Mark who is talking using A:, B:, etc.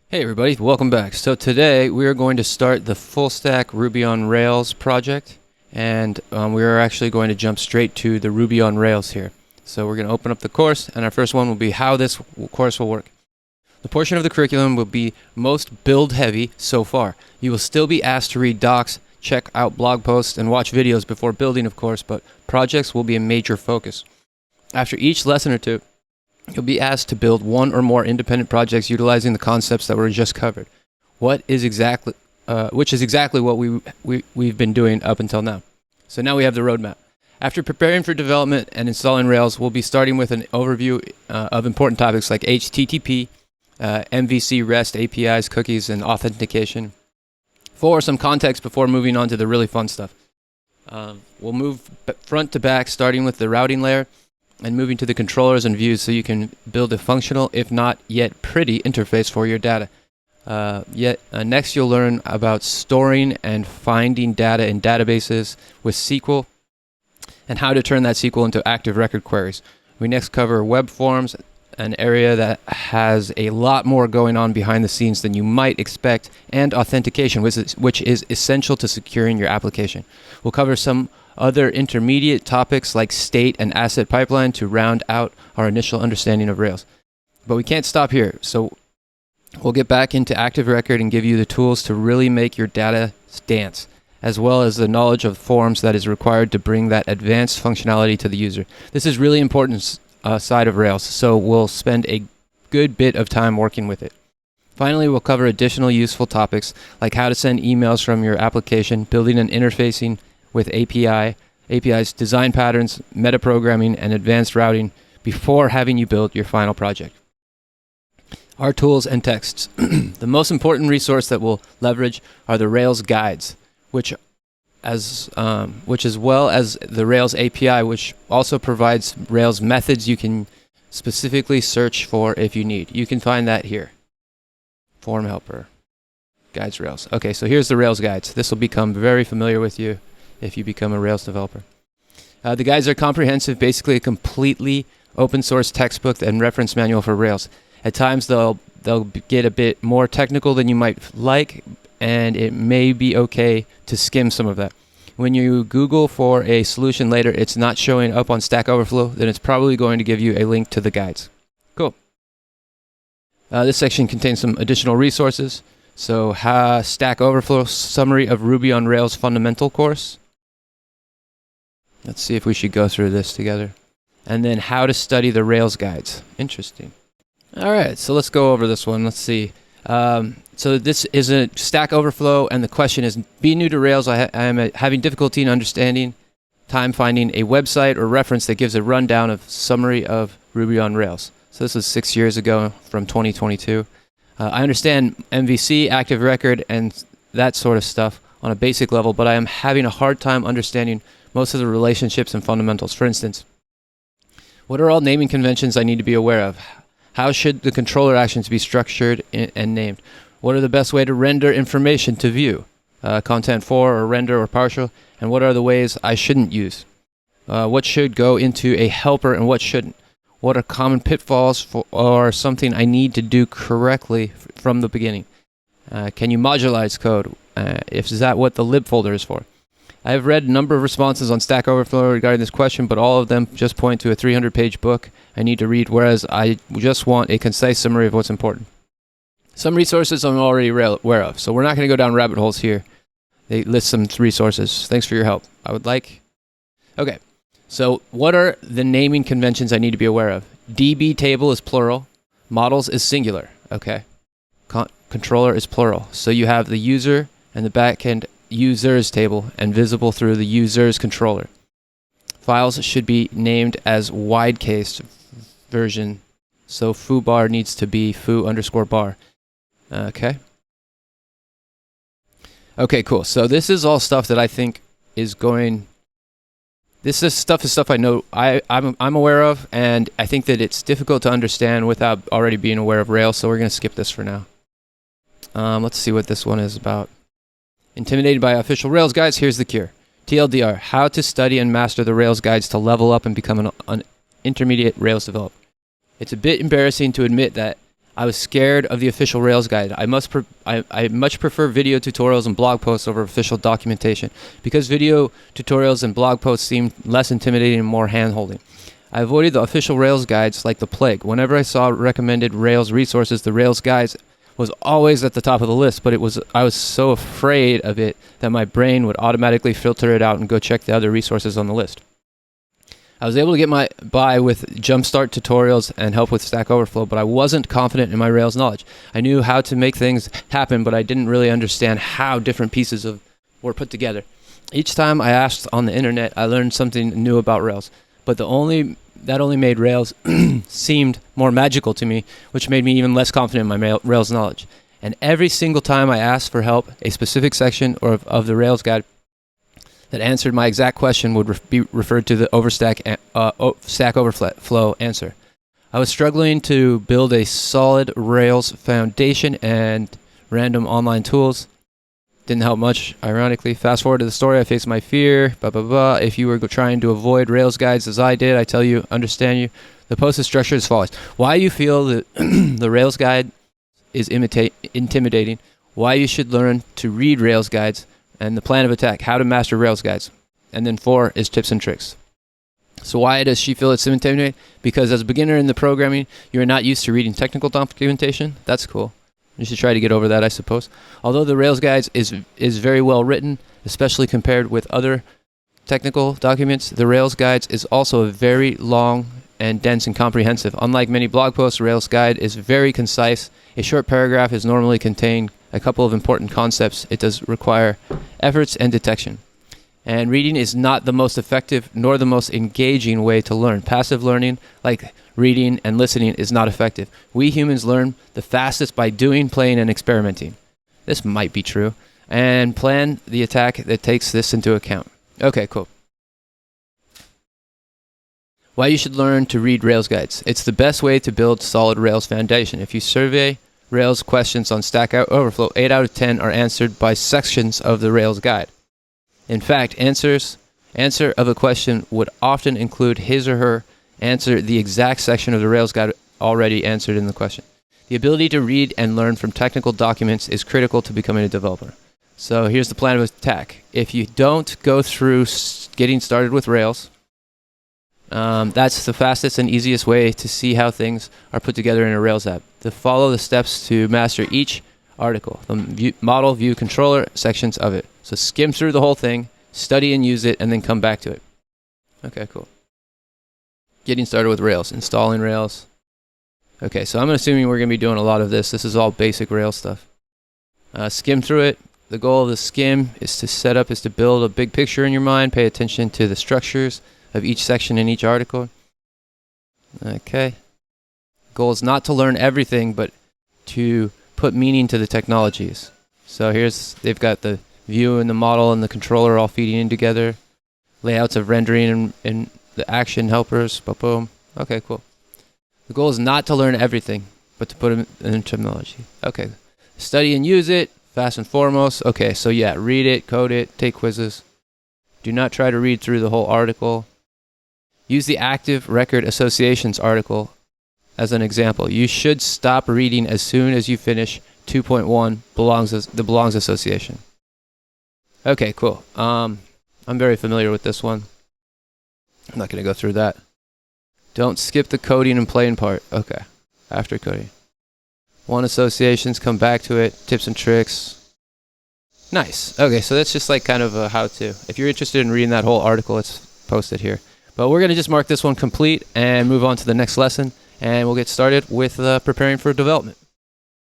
A: Hey everybody, welcome back. So today we are going to start the full stack Ruby on Rails project, and we are actually going to jump straight to the Ruby on Rails here. So we're going to open up the course, and our first one will be how this course will work. The portion of the curriculum will be most build heavy so far. You will still be asked to read docs, check out blog posts, and watch videos before building, of course, but projects will be a major focus. After each lesson or two, you'll be asked to build one or more independent projects utilizing the concepts that were just covered. Which is exactly what we've been doing up until now. So now we have the roadmap. After preparing for development and installing Rails, we'll be starting with an overview of important topics like HTTP, MVC, REST, APIs, cookies, and authentication. For some context before moving on to the really fun stuff. We'll move front to back, starting with the routing layer, and moving to the controllers and views so you can build a functional, if not yet pretty, interface for your data. Next you'll learn about storing and finding data in databases with SQL and how to turn that SQL into active record queries. We next cover web forms, an area that has a lot more going on behind the scenes than you might expect, and authentication, which is essential to securing your application. We'll cover some other intermediate topics like state and asset pipeline to round out our initial understanding of Rails. But we can't stop here, so we'll get back into Active Record and give you the tools to really make your data dance, as well as the knowledge of forms that is required to bring that advanced functionality to the user. This is really important side of Rails, so we'll spend a good bit of time working with it. Finally, we'll cover additional useful topics like how to send emails from your application, building and interfacing with APIs, design patterns, metaprogramming, and advanced routing before having you build your final project. Our tools and texts. The most important resource that we'll leverage are the Rails guides, which as well as the Rails API, which also provides Rails methods you can specifically search for if you need. You can find that here. Form helper, guides Rails. Okay, so here's the Rails guides. This will become very familiar with you if you become a Rails developer. The guides are comprehensive, basically a completely open source textbook and reference manual for Rails. At times they'll get a bit more technical than you might like, and it may be okay to skim some of that. When you Google for a solution later, it's not showing up on Stack Overflow, then it's probably going to give you a link to the guides. Cool. This section contains some additional resources. So Stack Overflow summary of Ruby on Rails fundamental course. Let's see if we should go through this together. And then how to study the Rails guides. Interesting. All right, so let's go over this one. Let's see. So this is a Stack Overflow, and the question is, be new to Rails. I am having difficulty in understanding, time finding a website or reference that gives a rundown of summary of Ruby on Rails. So this was 6 years ago from 2022. I understand MVC, Active Record, and that sort of stuff on a basic level, but I am having a hard time understanding most of the relationships and fundamentals. For instance, what are all naming conventions I need to be aware of? How should the controller actions be structured and named? What are the best way to render information to view? Content for or render or partial? And what are the ways I shouldn't use? What should go into a helper and what shouldn't? What are common pitfalls or something I need to do correctly from the beginning? Can you modularize code? Is that what the lib folder is for? I have read a number of responses on Stack Overflow regarding this question, but all of them just point to a 300-page book I need to read, whereas I just want a concise summary of what's important. Some resources I'm already aware of, so we're not going to go down rabbit holes here. They list some resources. Thanks for your help. Okay, so what are the naming conventions I need to be aware of? DB table is plural. Models is singular. Okay. Controller is plural. So you have the user and the backend users table and visible through the users controller. Files should be named as wide case version. So foobar needs to be foo_bar. Okay. Okay, cool. So this is all stuff that I think is going. This is stuff I know I'm aware of, and I think that it's difficult to understand without already being aware of Rails. So we're going to skip this for now. Let's see what this one is about. Intimidated by official Rails guides? Here's the cure. TLDR: how to study and master the Rails guides to level up and become an intermediate Rails developer. It's a bit embarrassing to admit that I was scared of the official Rails guide. I much prefer video tutorials and blog posts over official documentation because video tutorials and blog posts seemed less intimidating and more hand-holding. I avoided the official Rails guides like the plague. Whenever I saw recommended Rails resources, the Rails guides was always at the top of the list, but I was so afraid of it that my brain would automatically filter it out and go check the other resources on the list. I was able to get by with jumpstart tutorials and help with Stack Overflow, but I wasn't confident in my Rails knowledge. I knew how to make things happen, but I didn't really understand how different pieces were put together. Each time I asked on the internet, I learned something new about Rails, but that only made Rails seemed more magical to me, which made me even less confident in my Rails knowledge. And every single time I asked for help, a specific section of the Rails guide that answered my exact question would be referred to the Stack Overflow answer. I was struggling to build a solid Rails foundation, and random online tools didn't help much, ironically. Fast forward to the story, I faced my fear, blah, blah, blah. If you were trying to avoid Rails guides as I did, I tell you, understand you. The post is structured as follows. Why you feel that the Rails guide is intimidating, why you should learn to read Rails guides, and the plan of attack, how to master Rails guides. And then 4 is tips and tricks. So why does she feel it's intimidating? Because as a beginner in the programming, you're not used to reading technical documentation. That's cool. You should try to get over that, I suppose. Although the Rails guides is very well written, especially compared with other technical documents, the Rails guides is also very long and dense and comprehensive. Unlike many blog posts, Rails guide is very concise. A short paragraph is normally contained a couple of important concepts. It does require efforts and detection. And reading is not the most effective nor the most engaging way to learn. Passive learning, like reading and listening, is not effective. We humans learn the fastest by doing, playing, and experimenting. This might be true. And plan the attack that takes this into account. Okay, cool. Why you should learn to read Rails guides. It's the best way to build solid Rails foundation. If you survey Rails questions on Stack Overflow, 8 out of 10 are answered by sections of the Rails guide. In fact, answer of a question would often include his or her answer the exact section of the Rails guide already answered in the question. The ability to read and learn from technical documents is critical to becoming a developer. So here's the plan of attack. If you don't go through getting started with Rails, that's the fastest and easiest way to see how things are put together in a Rails app. To follow the steps to master each article, the model, view, controller sections of it. So skim through the whole thing, study and use it, and then come back to it. Okay, cool. Getting started with Rails, installing Rails. Okay, so I'm assuming we're going to be doing a lot of this. This is all basic Rails stuff. Skim through it. The goal of the skim is to build a big picture in your mind. Pay attention to the structures of each section in each article. Okay. Goal is not to learn everything, but to put meaning to the technologies. So they've got the view and the model and the controller all feeding in together. Layouts of rendering and the action helpers. Boom. Okay, cool. The goal is not to learn everything, but to put it in terminology. Okay. Study and use it, fast and foremost. Okay, so yeah, read it, code it, take quizzes. Do not try to read through the whole article. Use the active record associations article as an example. You should stop reading as soon as you finish 2.1 the belongs association. Okay, cool. I'm very familiar with this one. I'm not going to go through that. Don't skip the coding and playing part. Okay, after coding. 1 associations, come back to it. Tips and tricks. Nice. Okay, so that's just like kind of a how-to. If you're interested in reading that whole article, it's posted here. But we're going to just mark this one complete and move on to the next lesson. And we'll get started with preparing for development.